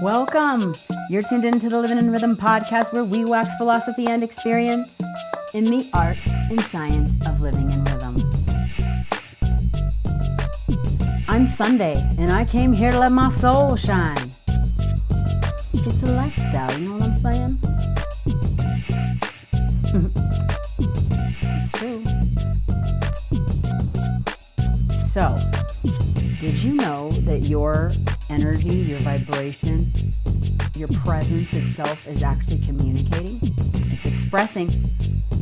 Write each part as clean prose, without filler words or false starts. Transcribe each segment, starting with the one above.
Welcome! You're tuned into the Living in Rhythm podcast where we wax philosophy and experience in the art and science of living in rhythm. I'm Sunday and I came here to let my soul shine. It's a lifestyle, you know what I'm saying? It's true. So, did you know that your energy, your vibration, your presence itself is actually communicating? It's expressing.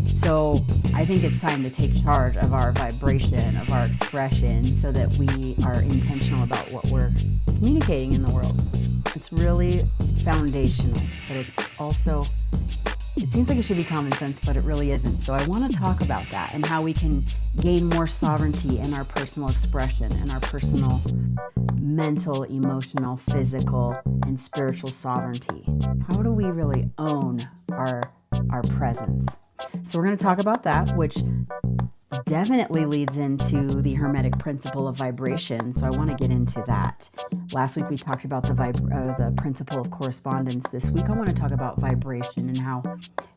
So I think it's time to take charge of our vibration, of our expression, so that we are intentional about what we're communicating in the world. It's really foundational, but it's also, it seems like it should be common sense, but it really isn't. So I want to talk about that and how we can gain more sovereignty in our personal expression and our personal mental, emotional, physical, and spiritual sovereignty. How do we really own our presence? So we're going to talk about that, which definitely leads into the Hermetic principle of vibration. So I want to get into that. Last week we talked about the principle of correspondence. This week I want to talk about vibration and how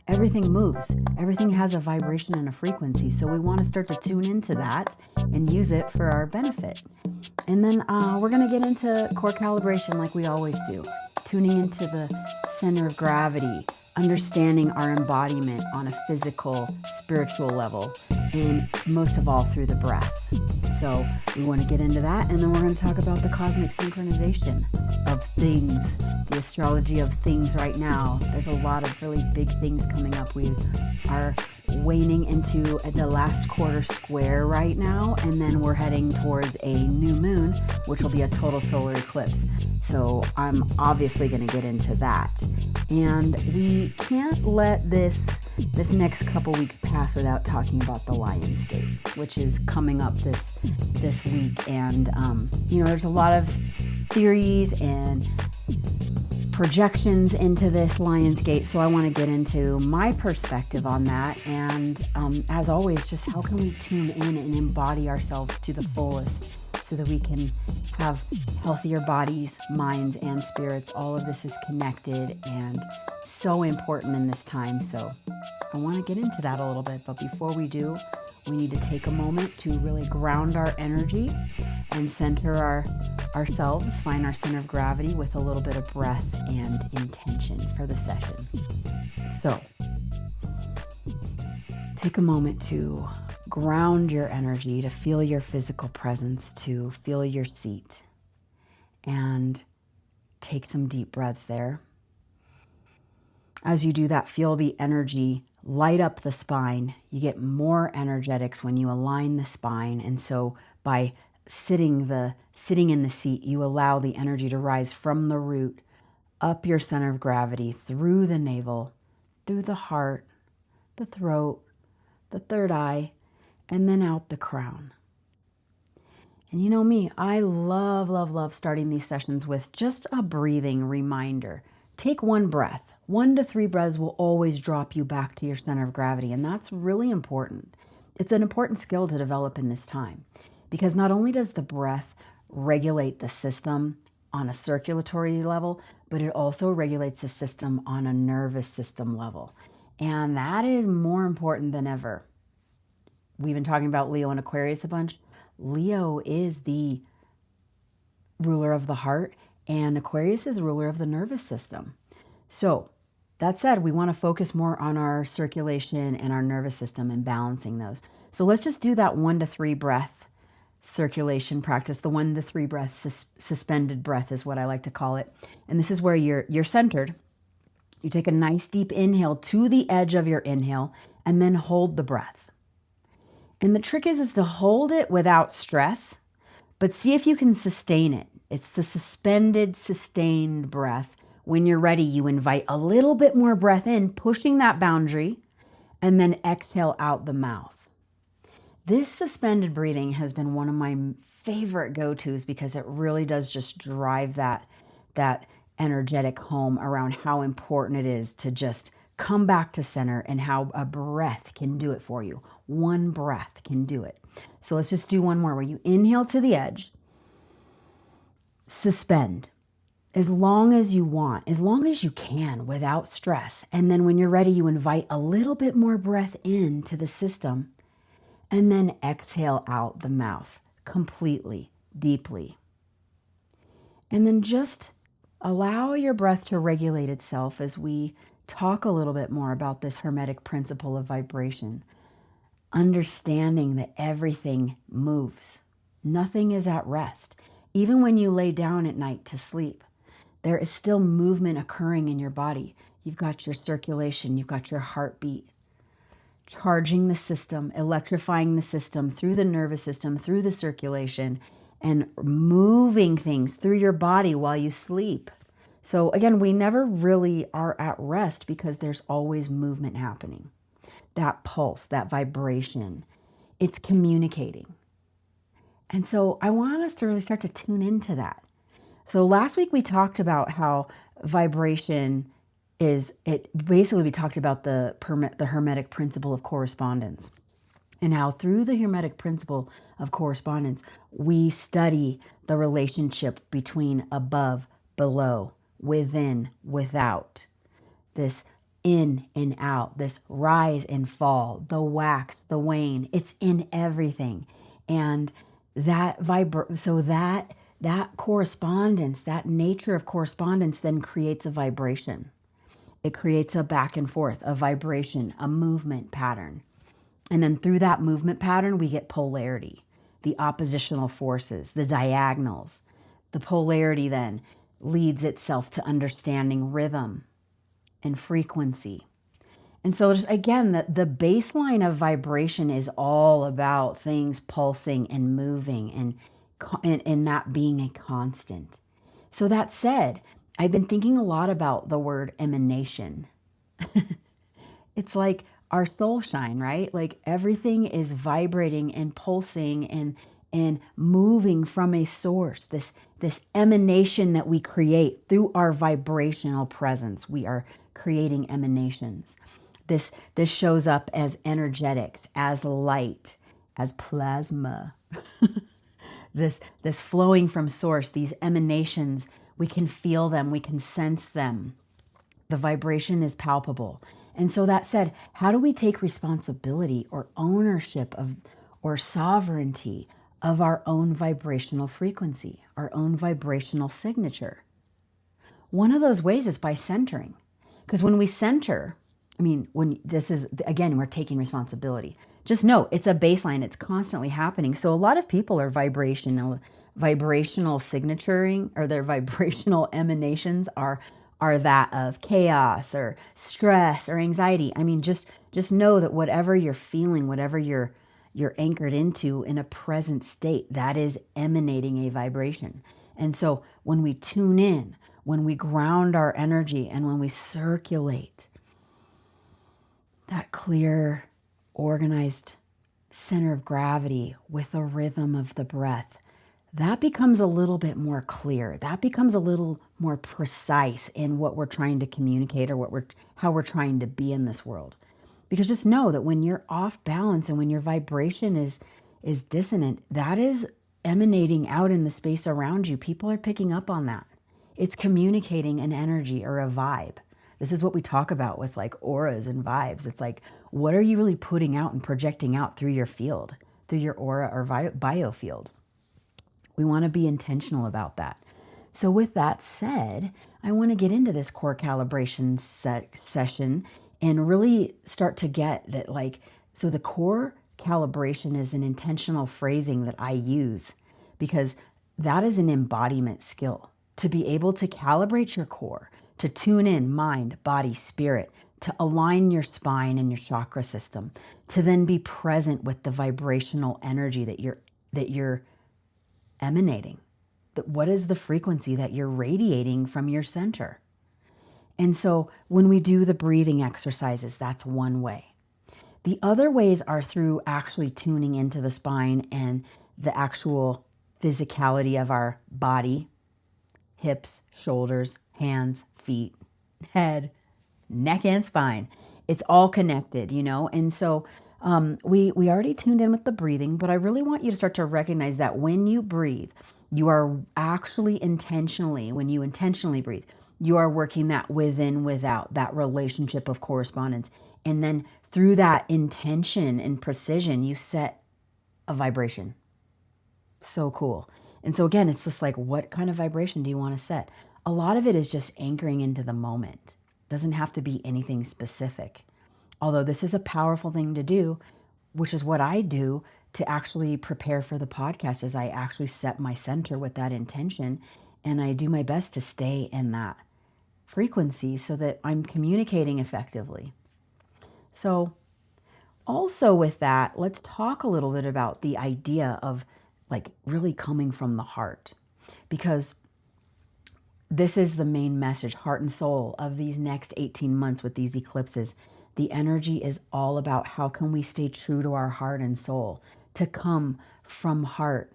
everything moves. Everything has a vibration and a frequency. So we want to start to tune into that and use it for our benefit. And then we're going to get into core calibration like we always do. Tuning into the center of gravity, understanding our embodiment on a physical, spiritual level, and most of all through the breath. So we want to get into that, and then we're going to talk about the cosmic synchronization of things, the astrology of things right now. There's a lot of really big things coming up. We are waning into the last quarter square right now, and then we're heading towards a new moon, which will be a total solar eclipse. So I'm obviously going to get into that. And we can't let this next couple weeks pass without talking about the Lion's Gate, which is coming up this week. And, there's a lot of theories and projections into this Lion's Gate. So I want to get into my perspective on that. And as always, just how can we tune in and embody ourselves to the fullest so that we can have healthier bodies, minds, and spirits. All of this is connected and so important in this time. So I want to get into that a little bit. But before we do, we need to take a moment to really ground our energy and center ourselves, find our center of gravity with a little bit of breath and intention for the session. So take a moment to ground your energy, to feel your physical presence, to feel your seat, and take some deep breaths there. As you do that, feel the energy light up the spine. You get more energetics when you align the spine, and so by sitting in the seat, you allow the energy to rise from the root, up your center of gravity, through the navel, through the heart, the throat, the third eye, and then out the crown. And you know me, I love starting these sessions with just a breathing reminder. Take one breath. 1 to 3 breaths will always drop you back to your center of gravity, and that's really important. It's an important skill to develop in this time, because not only does the breath regulate the system on a circulatory level, but it also regulates the system on a nervous system level. And that is more important than ever. We've been talking about Leo and Aquarius a bunch. Leo is the ruler of the heart, and Aquarius is ruler of the nervous system. So that said, we want to focus more on our circulation and our nervous system and balancing those. So let's just do that 1 to 3 breath circulation practice. The 1 to 3 breath suspended breath is what I like to call it. And this is where you're centered. You take a nice deep inhale to the edge of your inhale and then hold the breath. And the trick is to hold it without stress, but see if you can sustain it. It's the sustained breath. When you're ready, you invite a little bit more breath in, pushing that boundary, and then exhale out the mouth. This suspended breathing has been one of my favorite go-tos because it really does just drive that energetic home around how important it is to just come back to center and how a breath can do it for you. One breath can do it. So let's just do one more where you inhale to the edge, suspend, as long as you want, as long as you can without stress. And then when you're ready, you invite a little bit more breath into the system and then exhale out the mouth completely, deeply. And then just allow your breath to regulate itself as we talk a little bit more about this Hermetic principle of vibration. Understanding that everything moves. Nothing is at rest. Even when you lay down at night to sleep, there is still movement occurring in your body. You've got your circulation, you've got your heartbeat, charging the system, electrifying the system through the nervous system, through the circulation, and moving things through your body while you sleep. So again, we never really are at rest because there's always movement happening. That pulse, that vibration, it's communicating. And so I want us to really start to tune into that. So last week we talked about how vibration is, we talked about the Hermetic principle of correspondence, and how through the Hermetic principle of correspondence, we study the relationship between above, below, within, without, this in and out, this rise and fall, the wax, the wane, it's in everything. And that that correspondence, that nature of correspondence then creates a vibration. It creates a back and forth, a vibration, a movement pattern. And then through that movement pattern, we get polarity, the oppositional forces, the diagonals. The polarity then leads itself to understanding rhythm and frequency. And so just again, the baseline of vibration is all about things pulsing and moving and that being a constant. So that said, I've been thinking a lot about the word emanation. It's like our soul shine, right? Like everything is vibrating and pulsing and moving from a source, this emanation that we create through our vibrational presence. We are creating emanations. This shows up as energetics, as light, as plasma. This flowing from source, these emanations, we can feel them, we can sense them. The vibration is palpable. And so that said, how do we take responsibility or ownership of or sovereignty of our own vibrational frequency, our own vibrational signature? One of those ways is by centering. Because when we center, when this is, again, we're taking responsibility. Just know it's a baseline. It's constantly happening. So a lot of people are vibrational signaturing, or their vibrational emanations are that of chaos or stress or anxiety. Just know that whatever you're feeling, whatever you're anchored into in a present state, that is emanating a vibration. And so when we tune in, when we ground our energy, and when we circulate that clear, organized center of gravity with the rhythm of the breath, that becomes a little bit more clear. That becomes a little more precise in what we're trying to communicate, or how we're trying to be in this world. Because just know that when you're off balance and when your vibration is dissonant, that is emanating out in the space around you. People are picking up on that. It's communicating an energy or a vibe. This is what we talk about with like auras and vibes. It's like, what are you really putting out and projecting out through your field, through your aura or biofield? We want to be intentional about that. So with that said, I want to get into this core calibration session and really start to get that, so the core calibration is an intentional phrasing that I use, because that is an embodiment skill. To be able to calibrate your core, to tune in mind, body, spirit, to align your spine and your chakra system, to then be present with the vibrational energy that you're emanating. What is the frequency that you're radiating from your center? And so when we do the breathing exercises, that's one way. The other ways are through actually tuning into the spine and the actual physicality of our body, hips, shoulders, hands, feet, head, neck, and spine. It's all connected, And so We already tuned in with the breathing, but I really want you to start to recognize that when you breathe, you are actually intentionally, when you intentionally breathe, you are working that within, without, that relationship of correspondence. And then through that intention and precision, you set a vibration. So cool. And so again, it's just like, what kind of vibration do you want to set? A lot of it is just anchoring into the moment. It doesn't have to be anything specific. Although this is a powerful thing to do, which is what I do to actually prepare for the podcast, is I actually set my center with that intention, and I do my best to stay in that frequency so that I'm communicating effectively. So also with that, let's talk a little bit about the idea of like really coming from the heart, because this is the main message, heart and soul, of these next 18 months with these eclipses. The energy is all about how can we stay true to our heart and soul, to come from heart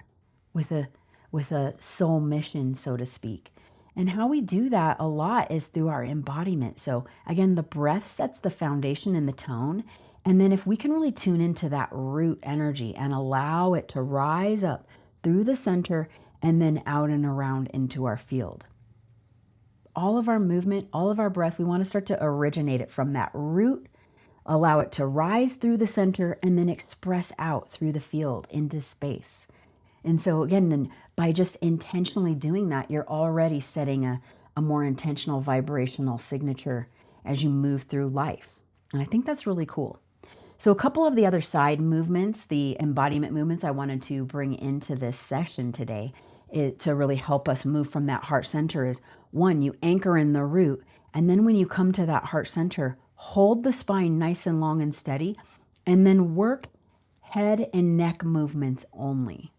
with a soul mission, so to speak. And how we do that a lot is through our embodiment. So again, the breath sets the foundation and the tone. And then if we can really tune into that root energy and allow it to rise up through the center and then out and around into our field. All of our movement, all of our breath, we want to start to originate it from that root, allow it to rise through the center, and then express out through the field into space. And so again, then by just intentionally doing that, you're already setting a more intentional vibrational signature as you move through life. And I think that's really cool. So a couple of the other side movements, the embodiment movements I wanted to bring into this session today to really help us move from that heart center is, one, you anchor in the root. And then when you come to that heart center, hold the spine nice and long and steady, and then work head and neck movements only.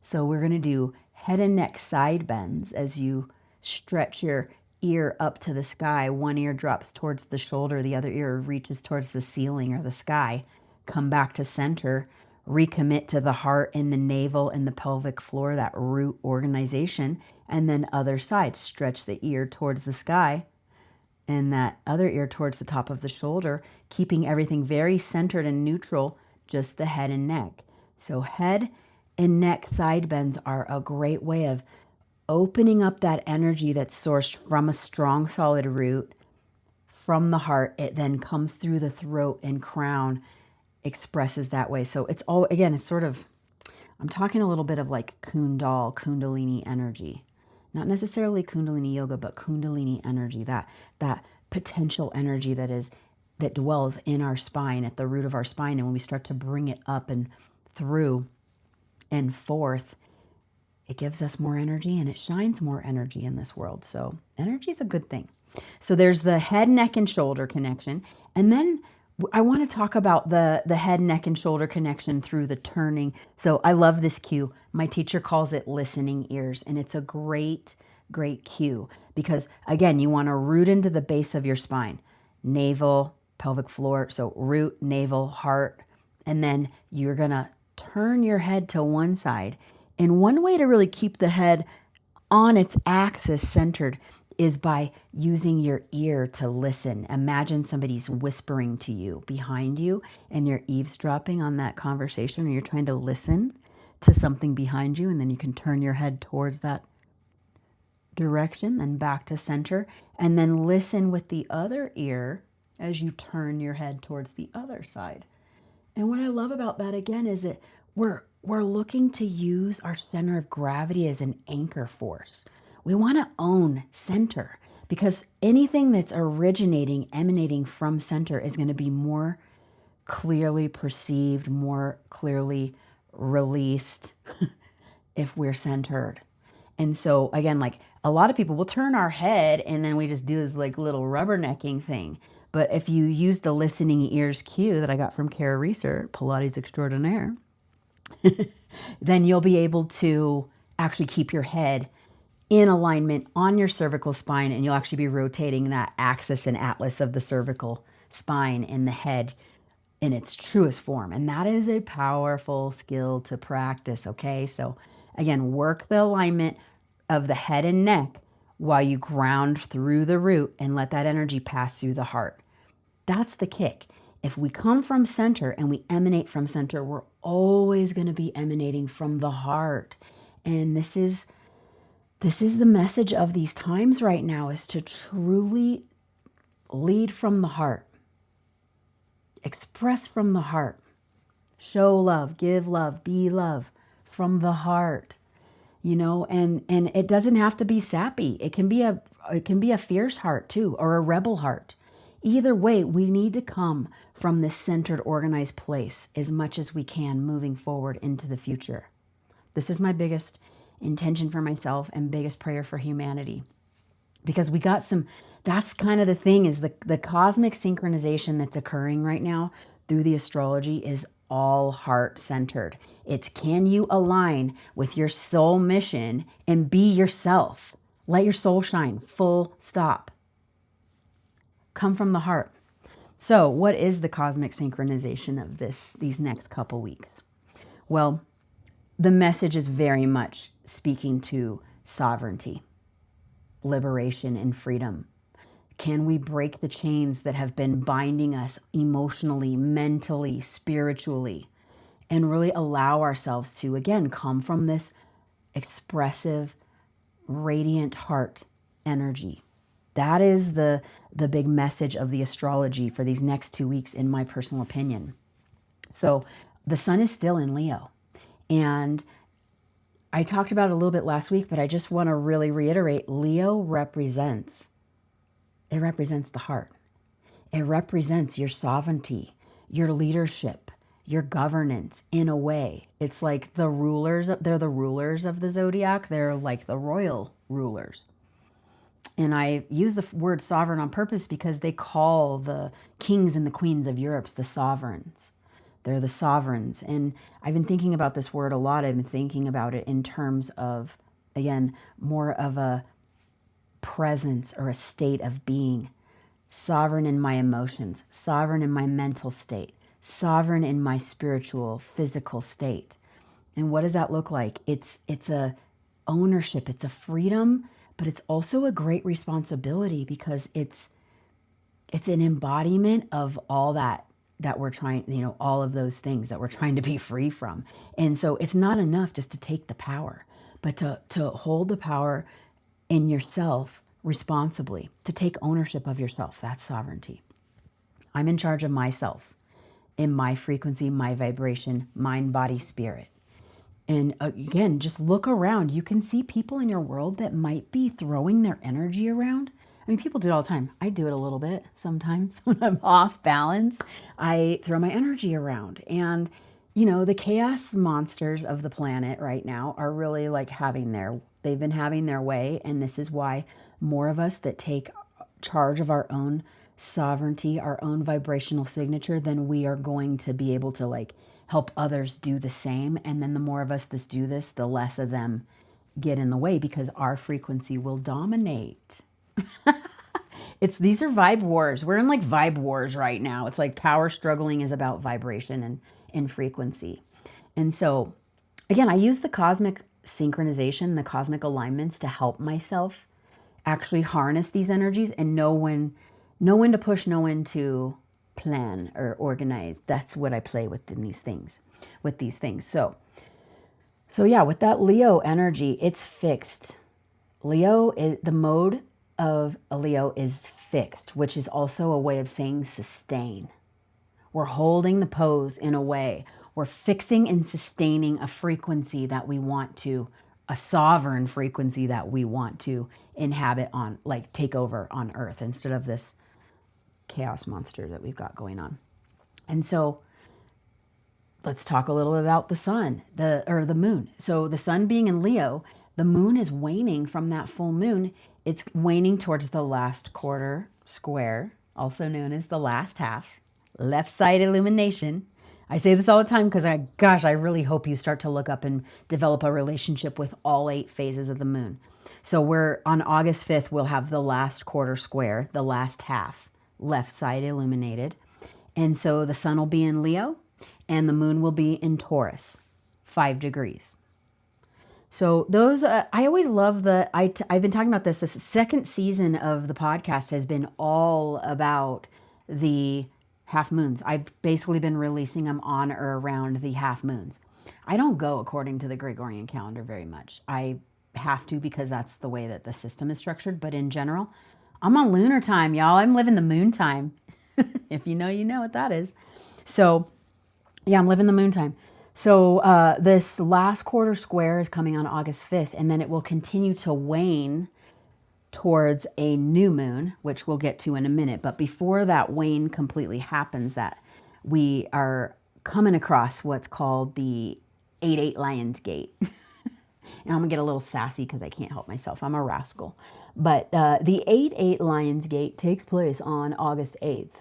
So we're going to do head and neck side bends as you stretch your ear up to the sky. One ear drops towards the shoulder, the other ear reaches towards the ceiling or the sky. Come back to center, recommit to the heart and the navel and the pelvic floor, that root organization. And then other side, stretch the ear towards the sky and that other ear towards the top of the shoulder, keeping everything very centered and neutral, just the head and neck. So head and neck side bends are a great way of opening up that energy that's sourced from a strong, solid root, from the heart. It then comes through the throat and crown, expresses that way. So it's all, again, it's sort of, I'm talking a little bit of like Kundalini energy. Not necessarily Kundalini yoga, but Kundalini energy, that potential energy that dwells in our spine, at the root of our spine. And when we start to bring it up and through and forth, it gives us more energy and it shines more energy in this world. So energy is a good thing. So there's the head, neck, and shoulder connection. And then I want to talk about the head, neck, and shoulder connection through the turning. So I love this cue. My teacher calls it listening ears. And it's a great, great cue because, again, you want to root into the base of your spine, navel, pelvic floor. So root, navel, heart. And then you're going to turn your head to one side. And one way to really keep the head on its axis centered is by using your ear to listen. Imagine somebody's whispering to you behind you and you're eavesdropping on that conversation, or you're trying to listen to something behind you, and then you can turn your head towards that direction, then back to center, and then listen with the other ear as you turn your head towards the other side. And what I love about that, again, is that we're looking to use our center of gravity as an anchor force. We want to own center because anything that's originating, emanating from center is going to be more clearly perceived, more clearly released if we're centered. And so again, like a lot of people will turn our head and then we just do this like little rubbernecking thing. But if you use the listening ears cue that I got from Kara Reeser, Pilates extraordinaire, then you'll be able to actually keep your head in alignment on your cervical spine, and you'll actually be rotating that axis and atlas of the cervical spine in the head in its truest form. And that is a powerful skill to practice, okay? So again, work the alignment of the head and neck while you ground through the root and let that energy pass through the heart. That's the kick. If we come from center and we emanate from center, we're always going to be emanating from the heart. And this is the message of these times right now, is to truly lead from the heart, express from the heart, show love, give love, be love from the heart, and it doesn't have to be sappy. It can be a fierce heart too, or a rebel heart. Either way, we need to come from this centered, organized place as much as we can moving forward into the future. This is my biggest intention for myself and biggest prayer for humanity. Because we got that's kind of the thing, is the cosmic synchronization that's occurring right now through the astrology is all heart-centered. It's, can you align with your soul mission and be yourself? Let your soul shine, full stop. Come from the heart. So what is the cosmic synchronization of these next couple weeks? Well, the message is very much speaking to sovereignty, liberation, and freedom. Can we break the chains that have been binding us emotionally, mentally, spiritually, and really allow ourselves to, again, come from this expressive, radiant heart energy? That is the big message of the astrology for these next 2 weeks, in my personal opinion. So the sun is still in Leo. And I talked about it a little bit last week, but I just want to really reiterate, Leo represents the heart. It represents your sovereignty, your leadership, your governance in a way. It's like they're the rulers of the zodiac. They're like the royal rulers. And I use the word sovereign on purpose because they call the kings and the queens of Europe the sovereigns. They're the sovereigns. And I've been thinking about this word a lot. I've been thinking about it in terms of, again, more of a presence or a state of being. Sovereign in my emotions, sovereign in my mental state, sovereign in my spiritual, physical state. And what does that look like? It's a ownership, it's a freedom, but it's also a great responsibility, because it's an embodiment of all that we're trying, all of those things that we're trying to be free from. And so it's not enough just to take the power, but to hold the power in yourself responsibly, to take ownership of yourself. That's sovereignty. I'm in charge of myself, in my frequency, my vibration, mind, body, spirit. And again, just look around. You can see people in your world that might be throwing their energy around. I mean, people do it all the time. I do it a little bit sometimes when I'm off balance. I throw my energy around. And, the chaos monsters of the planet right now are really they've been having their way. And this is why more of us that take charge of our own sovereignty, our own vibrational signature, then we are going to be able to help others do the same. And then the more of us that do this, the less of them get in the way, because our frequency will dominate. These are vibe wars. We're in vibe wars right now. It's like power struggling is about vibration and frequency. And so again, I use the cosmic synchronization, the cosmic alignments, to help myself actually harness these energies and know when to push, know when to plan or organize. That's what I play with in these things, So yeah, with that Leo energy, it's fixed. The mode of a Leo is fixed, which is also a way of saying sustain. We're holding the pose in a way. We're fixing and sustaining a frequency that we want to, a sovereign frequency that we want to inhabit on, take over on Earth, instead of this chaos monster that we've got going on. And so let's talk a little about the sun, the moon. So the sun being in Leo, the moon is waning from that full moon. It's waning towards the last quarter square, also known as the last half, left side illumination. I say this all the time because I really hope you start to look up and develop a relationship with all 8 phases of the moon. So we're on August 5th, we'll have the last quarter square, the last half, left side illuminated. And so the sun will be in Leo and the moon will be in Taurus, 5 degrees. So those, I always love I've been talking about this. This second season of the podcast has been all about the half moons. I've basically been releasing them on or around the half moons. I don't go according to the Gregorian calendar very much. I have to because that's the way that the system is structured. But in general, I'm on lunar time, y'all. I'm living the moon time. If you know, you know what that is. So yeah, I'm living the moon time. So this last quarter square is coming on August 5th, and then it will continue to wane towards a new moon, which we'll get to in a minute. But before that wane completely happens, that we are coming across what's called the 8-8 Lion's Gate. And I'm going to get a little sassy because I can't help myself. I'm a rascal. But the 8-8 Lion's Gate takes place on August 8th,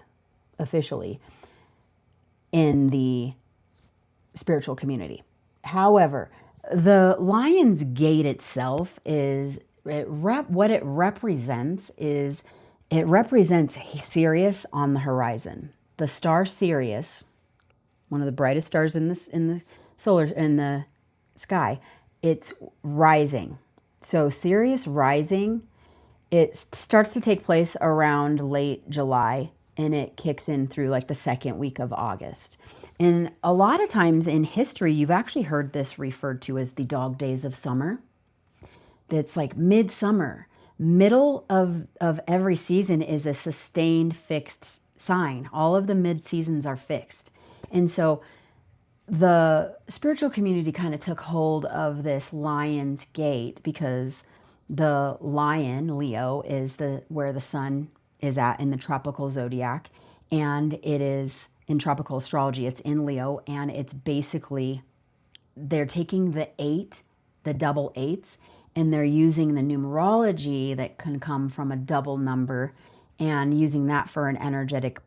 officially, in the spiritual community. However, the Lion's Gate itself is, what it represents is, it represents Sirius on the horizon. The star Sirius, one of the brightest stars in the sky, it's rising. So Sirius rising, it starts to take place around late July, and it kicks in through like the second week of August. And a lot of times in history, you've actually heard this referred to as the dog days of summer. That's like midsummer. Middle of every season is a sustained fixed sign. All of the mid-seasons are fixed. And so the spiritual community kind of took hold of this Lion's Gate because the lion, Leo, is where the sun is at in the tropical zodiac. And it is in tropical astrology, it's in Leo. And it's basically, they're taking the double eights, and they're using the numerology that can come from a double number and using that for an energetic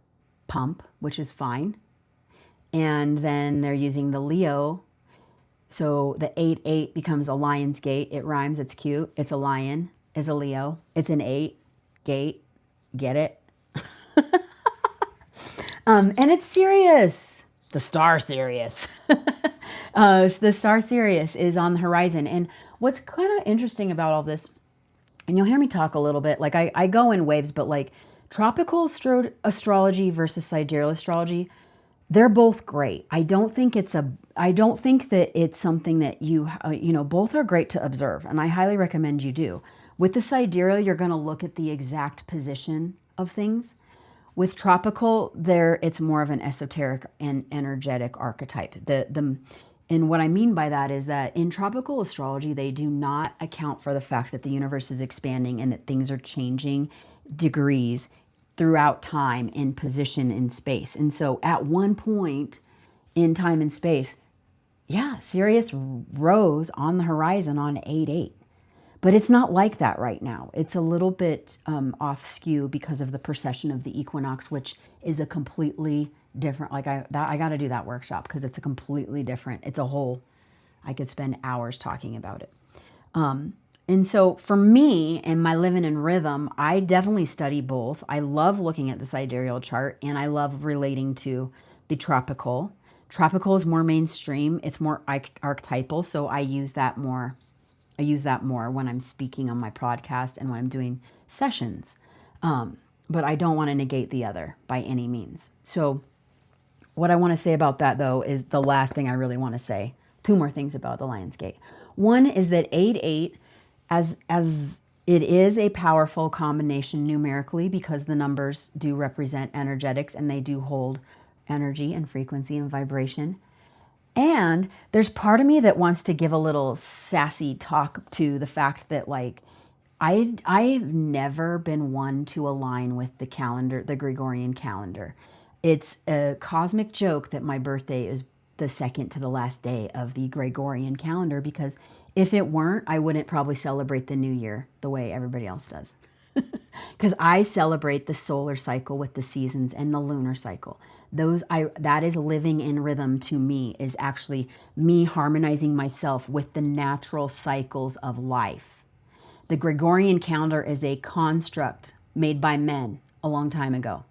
pump, which is fine. And then they're using the Leo. So the 8-8 becomes a Lion's Gate. It rhymes. It's cute. It's a lion. It's a Leo. It's an 8 gate. Get it? And it's Sirius. The star Sirius. The star Sirius is on the horizon. And what's kind of interesting about all this, and you'll hear me talk a little bit, like I go in waves, but like tropical astrology versus sidereal astrology, they're both great. I don't think that it's something that both are great to observe, and I highly recommend you do. With the sidereal, you're going to look at the exact position of things. With tropical, it's more of an esoteric and energetic archetype. And what I mean by that is that in tropical astrology, they do not account for the fact that the universe is expanding and that things are changing degrees throughout time in position in space. And so at one point in time and space, yeah, Sirius rose on the horizon on 8-8. But it's not like that right now. It's a little bit off skew because of the precession of the equinox, which is a completely different, I got to do that workshop because it's a completely different, it's a whole, I could spend hours talking about it. And so for me and my living in rhythm, I definitely study both. I love looking at the sidereal chart, and I love relating to the tropical. Tropical is more mainstream. It's more archetypal. So I use that more. I use that more when I'm speaking on my podcast and when I'm doing sessions. But I don't want to negate the other by any means. So what I want to say about that, though, is the last thing I really want to say. Two more things about the Lion's Gate. One is that 8-8, as it is a powerful combination numerically, because the numbers do represent energetics and they do hold energy and frequency and vibration. And there's part of me that wants to give a little sassy talk to the fact that, like, I've never been one to align with the calendar, the Gregorian calendar. It's a cosmic joke that my birthday is the second to the last day of the Gregorian calendar, because if it weren't, I wouldn't probably celebrate the new year the way everybody else does. Because I celebrate the solar cycle with the seasons and the lunar cycle. That is living in rhythm to me, is actually me harmonizing myself with the natural cycles of life. The Gregorian calendar is a construct made by men a long time ago.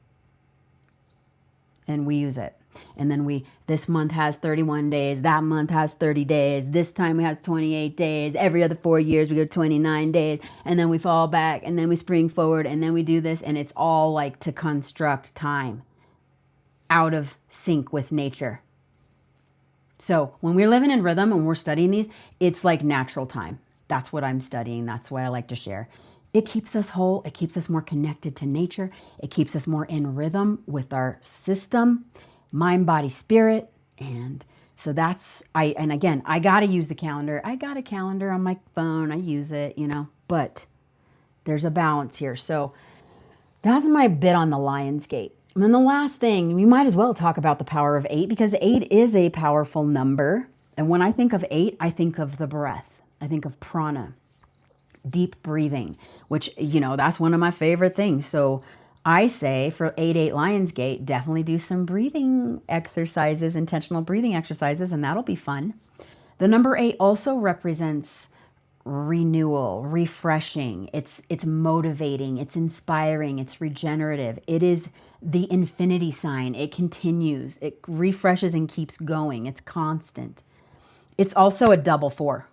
And we use it. And then this month has 31 days, that month has 30 days, this time it has 28 days, every other 4 years we go 29 days, and then we fall back, and then we spring forward, and then we do this, and it's all like to construct time. out of sync with nature. So when we're living in rhythm and we're studying these, it's like natural time. That's what I'm studying. That's what I like to share. It keeps us whole. It keeps us more connected to nature. It keeps us more in rhythm with our system, mind, body, spirit. And so that's, and again, I got to use the calendar. I got a calendar on my phone. I use it, but there's a balance here. So that's my bit on the Lion's Gate. And then the last thing, we might as well talk about the power of 8, because 8 is a powerful number. And when I think of 8, I think of the breath. I think of prana, deep breathing, which, that's one of my favorite things. So I say for 8-8 Lion's Gate, definitely do some breathing exercises, intentional breathing exercises, and that'll be fun. The number 8 also represents renewal, refreshing. It's motivating, it's inspiring, it's regenerative. It is the infinity sign. It continues, it refreshes and keeps going. It's constant. It's also a double 4.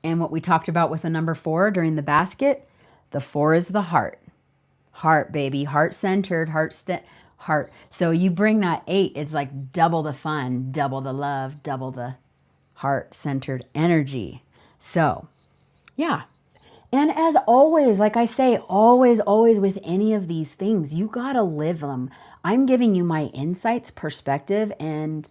And what we talked about with the number 4 during the basket, the 4 is the heart. Heart, baby, heart-centered, heart. So you bring that 8, it's like double the fun, double the love, double the heart-centered energy. So, yeah. And as always, like I say, always with any of these things, you got to live them. I'm giving you my insights, perspective, and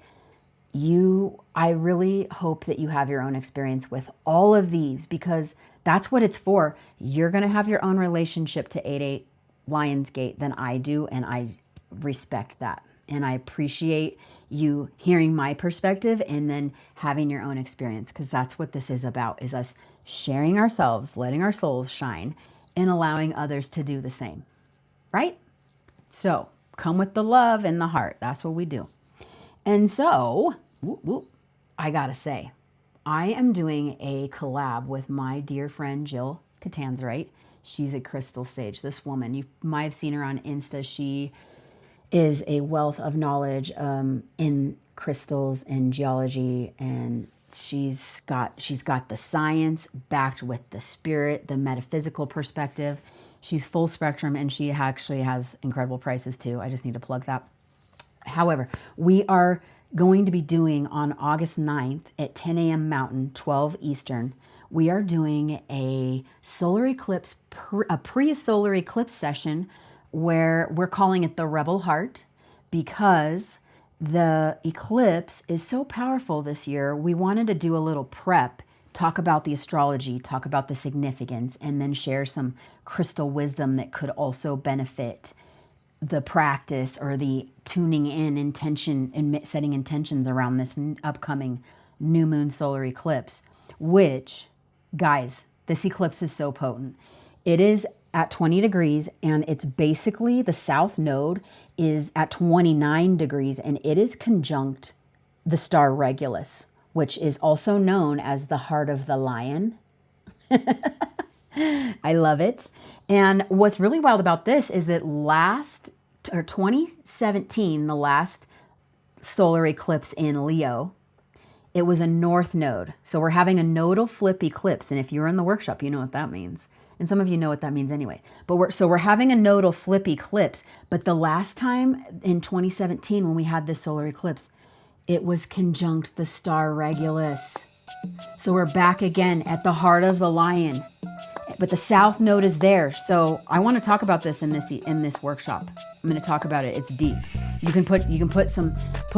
I really hope that you have your own experience with all of these, because that's what it's for. You're going to have your own relationship to 8-8 Lion's Gate than I do, and I respect that. And I appreciate you hearing my perspective and then having your own experience, because that's what this is about, is us sharing ourselves, letting our souls shine, and allowing others to do the same, right? So come with the love and the heart. That's what we do. And so, I gotta say, I am doing a collab with my dear friend Jill Catanzarite. She's a crystal sage. This woman, you might have seen her on Insta. She is a wealth of knowledge in crystals and geology, and she's got the science backed with the spirit, the metaphysical perspective. She's full spectrum, and she actually has incredible prices too. I just need to plug that. However, we are going to be doing on August 9th at 10 a.m. Mountain, 12 Eastern, we are doing a solar eclipse, a pre-solar eclipse session, where we're calling it the Rebel Heart, because the eclipse is so powerful this year. We wanted to do a little prep, talk about the astrology, talk about the significance, and then share some crystal wisdom that could also benefit the practice or the tuning in intention and setting intentions around this upcoming new moon solar eclipse, which, guys, this eclipse is so potent. It is at 20 degrees, and it's basically, the south node is at 29 degrees, and it is conjunct the Star Regulus, which is also known as the heart of the lion. I love it. And what's really wild about this is that 2017, the last solar eclipse in Leo, it was a north node. So we're having a nodal flip eclipse. And if you're in the workshop, you know what that means. And some of you know what that means anyway. But we're having a nodal flip eclipse. But the last time in 2017, when we had this solar eclipse, it was conjunct the Star Regulus. So we're back again at the heart of the lion. But the south node is there. So I want to talk about this in this workshop. I'm going to talk about it. It's deep. You can put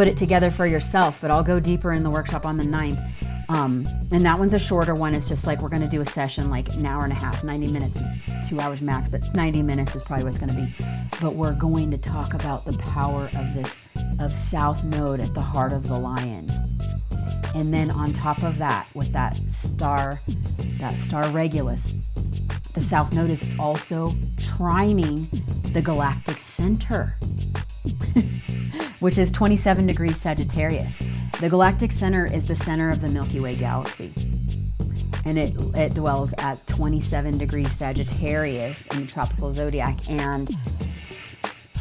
it together for yourself, but I'll go deeper in the workshop on the 9th. And that one's a shorter one. It's just like, we're going to do a session like an hour and a half, 90 minutes, 2 hours max, but 90 minutes is probably what it's going to be. But we're going to talk about the power of south node at the heart of the lion. And then on top of that, with that Star Regulus, the south node is also trining the Galactic Center, which is 27 degrees Sagittarius. The Galactic Center is the center of the Milky Way galaxy, and it dwells at 27 degrees Sagittarius in the tropical zodiac. And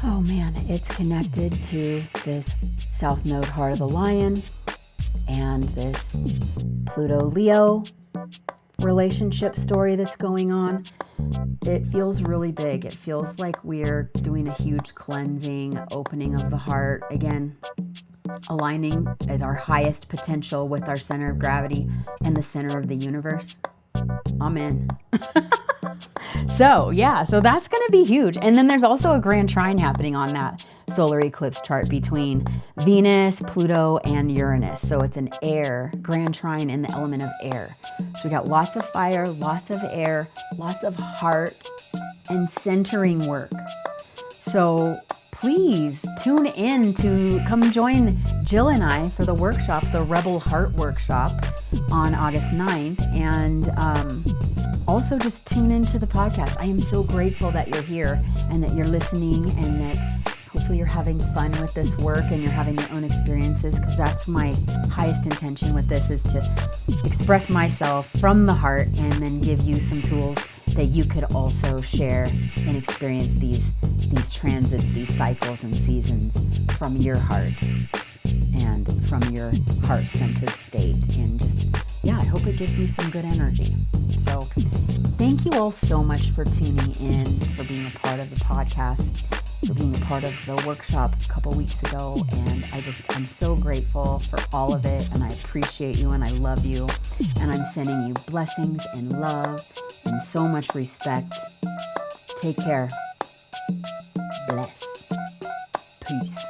oh man, it's connected to this south node, heart of the lion, and this Pluto Leo relationship story that's going on, it feels really big. It feels like we're doing a huge cleansing, opening of the heart. Again, aligning at our highest potential with our center of gravity and the center of the universe. Amen. So that's going to be huge. And then there's also a grand trine happening on that solar eclipse chart between Venus, Pluto, and Uranus. So it's an air, grand trine in the element of air. So we got lots of fire, lots of air, lots of heart and centering work. So please tune in to come join Jill and I for the workshop, the Rebel Heart Workshop on August 9th. And also just tune into the podcast. I am so grateful that you're here and that you're listening and that hopefully you're having fun with this work and you're having your own experiences, because that's my highest intention with this, is to express myself from the heart and then give you some tools that you could also share and experience these transits, these cycles and seasons from your heart and from your heart-centered state. And just, I hope it gives you some good energy. So thank you all so much for tuning in, for being a part of the podcast, for being a part of the workshop a couple weeks ago. And I'm so grateful for all of it. And I appreciate you and I love you. And I'm sending you blessings and love and so much respect. Take care. Bless. Peace.